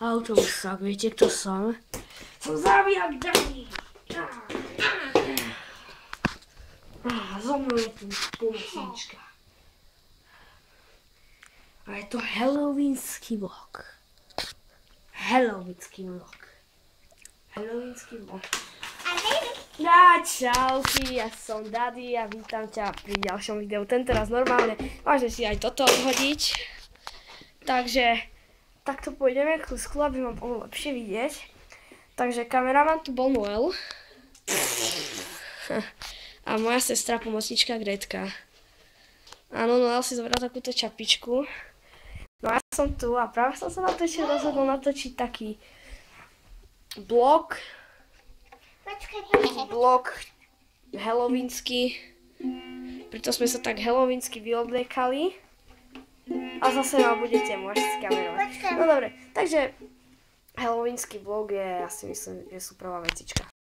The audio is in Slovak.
autobus, tak viete, kto som? Som zabijak Dani! So mnou je tu pomocnička. A je to halloweensky vlog. Halloweensky vlog. Čauky, ja som Daddy a vítam ťa pri ďalšom videu. Tentoraz normálne, môžem si aj toto odhodiť. Takže takto pôjdeme k sklu, aby ma bolo lepšie vidieť. Takže kameraman tu bol Noel. A moja sestra, pomocnička Gretka. Áno, Noel si zobral takúto čapičku. No a ja som tu a práve som sa rozhodol natočiť taký vlog halloweensky. Preto sme sa tak halloweensky vyobliekali. A zase ma budete môžete skamerovať. No dobre, takže halloweensky vlog je, ja si myslím, že sú prvá vecička.